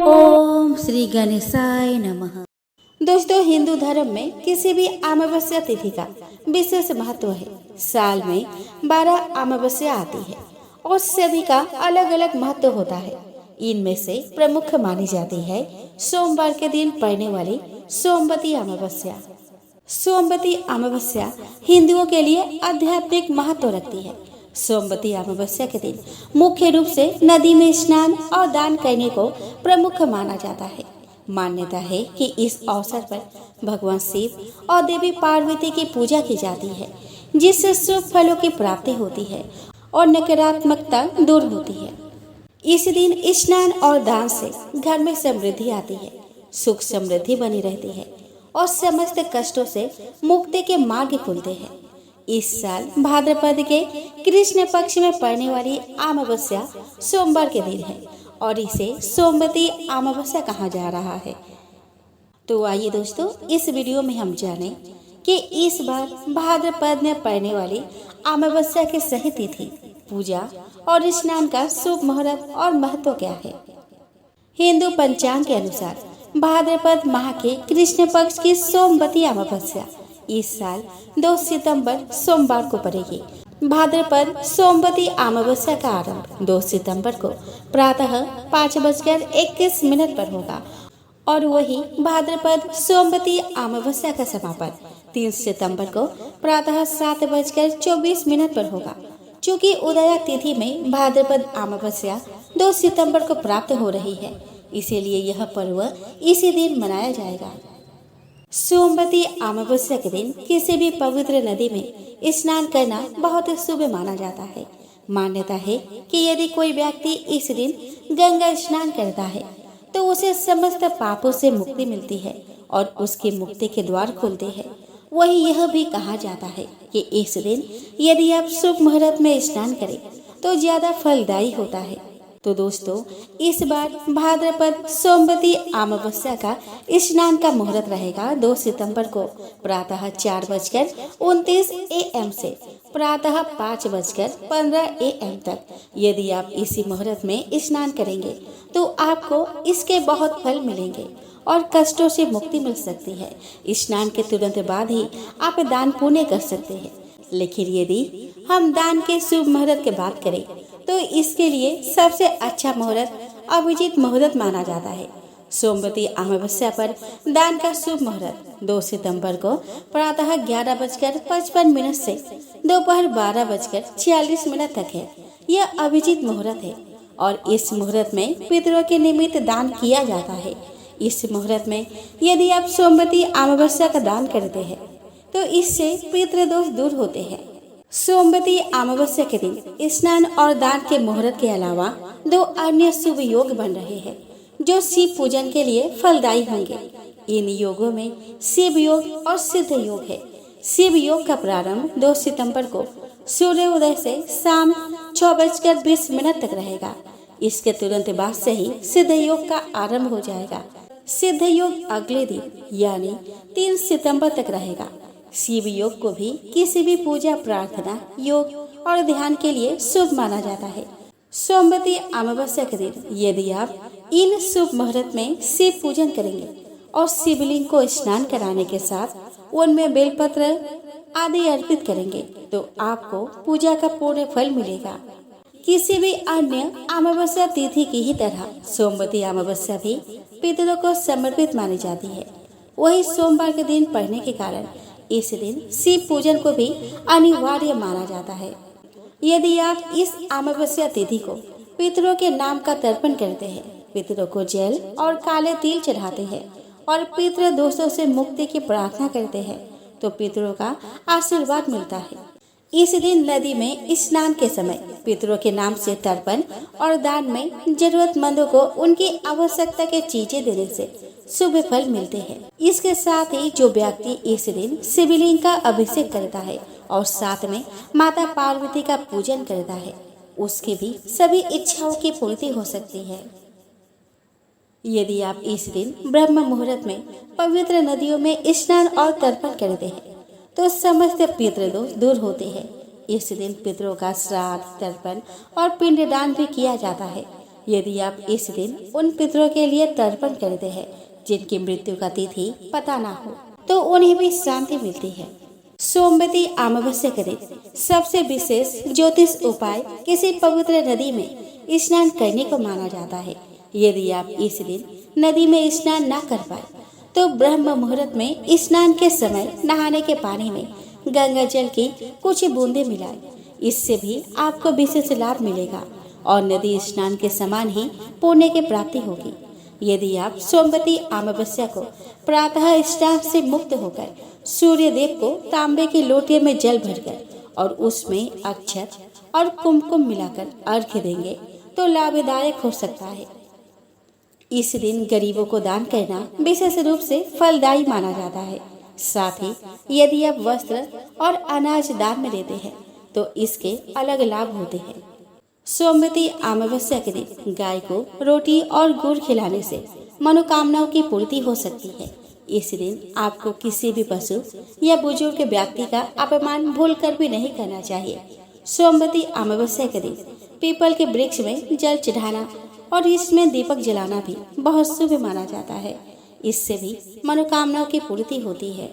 ओम श्री गणेशाय नमः। दोस्तों, हिंदू धर्म में किसी भी अमावस्या तिथि का विशेष महत्व है। साल में 12 अमावस्या आती है और सभी का अलग अलग महत्व होता है। इनमें से प्रमुख मानी जाती है सोमवार के दिन पड़ने वाली सोमवती अमावस्या। सोमवती अमावस्या हिंदुओं के लिए आध्यात्मिक महत्व रखती है। सोमवती अमावस्या के दिन मुख्य रूप से नदी में स्नान और दान करने को प्रमुख माना जाता है। मान्यता है कि इस अवसर पर भगवान शिव और देवी पार्वती की पूजा की जाती है, जिससे शुभ फलों की प्राप्ति होती है और नकारात्मकता दूर होती है। इस दिन स्नान और दान से घर में समृद्धि आती है, सुख समृद्धि बनी रहती है और समस्त कष्टों से मुक्ति के मार्ग खुलते हैं। इस साल भाद्रपद के कृष्ण पक्ष में पड़ने वाली अमावस्या सोमवार के दिन है और इसे सोमवती अमावस्या कहा जा रहा है। तो आइए दोस्तों, इस वीडियो में हम जानें कि इस बार भाद्रपद में पड़ने वाली अमावस्या की सही तिथि, पूजा और स्नान का शुभ मुहूर्त और महत्व क्या है। हिंदू पंचांग के अनुसार भाद्रपद माह के कृष्ण पक्ष की सोमवती अमावस्या इस साल 2 सितंबर सोमवार को पड़ेगी। भाद्रपद सोमवती अमावस्या का आरंभ 2 सितंबर को प्रातः 5:21 पर होगा और वही भाद्रपद सोमवती अमावस्या का समापन 3 सितंबर को प्रातः 7:24 पर होगा। चूँकि उदया तिथि में भाद्रपद अमावस्या 2 सितंबर को प्राप्त हो रही है, इसीलिए यह पर्व इसी दिन मनाया जाएगा। सोमवती अमावस्या के दिन किसी भी पवित्र नदी में स्नान करना बहुत शुभ माना जाता है। मान्यता है कि यदि कोई व्यक्ति इस दिन गंगा स्नान करता है तो उसे समस्त पापों से मुक्ति मिलती है और उसकी मुक्ति के द्वार खुलते हैं। वही यह भी कहा जाता है कि इस दिन यदि आप शुभ मुहूर्त में स्नान करें तो ज्यादा फलदायी होता है। तो दोस्तों, इस बार भाद्रपद सोमवती अमावस्या का स्नान का मुहूर्त रहेगा 2 सितंबर को प्रातः 4:29 AM से प्रातः 5:15 AM तक। यदि आप इसी मुहूर्त में स्नान करेंगे तो आपको इसके बहुत फल मिलेंगे और कष्टों से मुक्ति मिल सकती है। स्नान के तुरंत बाद ही आप दान पुण्य कर सकते हैं। लेकिन यदि हम दान के शुभ मुहूर्त की बात करें तो इसके लिए सबसे अच्छा मुहूर्त अभिजीत मुहूर्त माना जाता है। सोमवती अमावस्या पर दान का शुभ मुहूर्त 2 सितंबर को प्रातः 11:55 से दोपहर 12:46 तक है। यह अभिजीत मुहूर्त है और इस मुहूर्त में पितरों के निमित्त दान किया जाता है। इस मुहूर्त में यदि आप सोमवती अमावस्या का दान करते हैं तो इससे पितृदोष दूर होते हैं। सोमवती अमावस्या के दिन स्नान और दान के मुहूर्त के अलावा 2 अन्य शुभ योग बन रहे हैं जो शिव पूजन के लिए फलदायी होंगे। इन योगों में शिव योग और सिद्ध योग है। शिव योग का प्रारंभ 2 सितंबर को सूर्योदय से शाम 6:20 तक रहेगा। इसके तुरंत बाद से ही सिद्ध योग का आरंभ हो जाएगा। सिद्ध योग अगले दिन यानी 3 सितंबर तक रहेगा। शिव योग को भी किसी भी पूजा, प्रार्थना, योग और ध्यान के लिए शुभ माना जाता है। सोमवती अमावस्या के दिन यदि आप इन शुभ मुहूर्त में शिव पूजन करेंगे और शिवलिंग को स्नान कराने के साथ उनमें बेलपत्र आदि अर्पित करेंगे तो आपको पूजा का पूर्ण फल मिलेगा। किसी भी अन्य अमावस्या तिथि की ही तरह सोमवती अमावस्या भी पितरों को समर्पित मानी जाती है। वही सोमवार के दिन पड़ने के कारण इस दिन शिव पूजन को भी अनिवार्य माना जाता है। यदि आप इस अमावस्या तिथि को पितरों के नाम का तर्पण करते हैं, पितरों को जल और काले तिल चढ़ाते हैं और पितृ दोषों से मुक्ति की प्रार्थना करते हैं तो पितरों का आशीर्वाद मिलता है। इस दिन नदी में स्नान के समय पितरों के नाम से तर्पण और दान में जरूरतमंदों को उनकी आवश्यकता के चीजें देने से शुभ फल मिलते हैं। इसके साथ ही जो व्यक्ति इस दिन शिवलिंग का अभिषेक करता है और साथ में माता पार्वती का पूजन करता है, उसकी भी सभी इच्छाओं की पूर्ति हो सकती है। यदि आप इस दिन ब्रह्म मुहूर्त में पवित्र नदियों में स्नान और तर्पण करते हैं तो समस्त पितृदोष दूर होते हैं। इस दिन पितरों का श्राद्ध, तर्पण और पिंडदान भी किया जाता है। यदि आप इस दिन उन पितरों के लिए तर्पण करते हैं जिनकी मृत्यु का तिथि पता ना हो, तो उन्हें भी शांति मिलती है। सोमवती अमावस्या के दिन सबसे विशेष ज्योतिष उपाय किसी पवित्र नदी में स्नान करने को माना जाता है। यदि आप इस दिन नदी में स्नान ना कर पाए तो ब्रह्म मुहूर्त में स्नान के समय नहाने के पानी में गंगा जल की कुछ बूंदे मिलाएं। इससे भी आपको विशेष लाभ मिलेगा और नदी स्नान के समान ही पुण्य की प्राप्ति होगी। यदि आप सोमवती अमावस्या को प्रातः स्नान से मुक्त होकर सूर्य देव को तांबे की लोटे में जल भरकर और उसमें अक्षत और कुमकुम मिलाकर अर्घ्य देंगे तो लाभदायक हो सकता है। इस दिन गरीबों को दान करना विशेष रूप से फलदायी माना जाता है। साथ ही यदि आप वस्त्र और अनाज दान में देते हैं तो इसके अलग लाभ होते हैं। सोमवती अमावस्या के दिन गाय को रोटी और गुड़ खिलाने से मनोकामनाओं की पूर्ति हो सकती है। इस दिन आपको किसी भी पशु या बुजुर्ग व्यक्ति का अपमान भूलकर भी नहीं करना चाहिए। सोमवती अमावस्या के दिन पीपल के वृक्ष में जल चढ़ाना और इसमें दीपक जलाना भी बहुत शुभ माना जाता है। इससे भी मनोकामनाओं की पूर्ति होती है।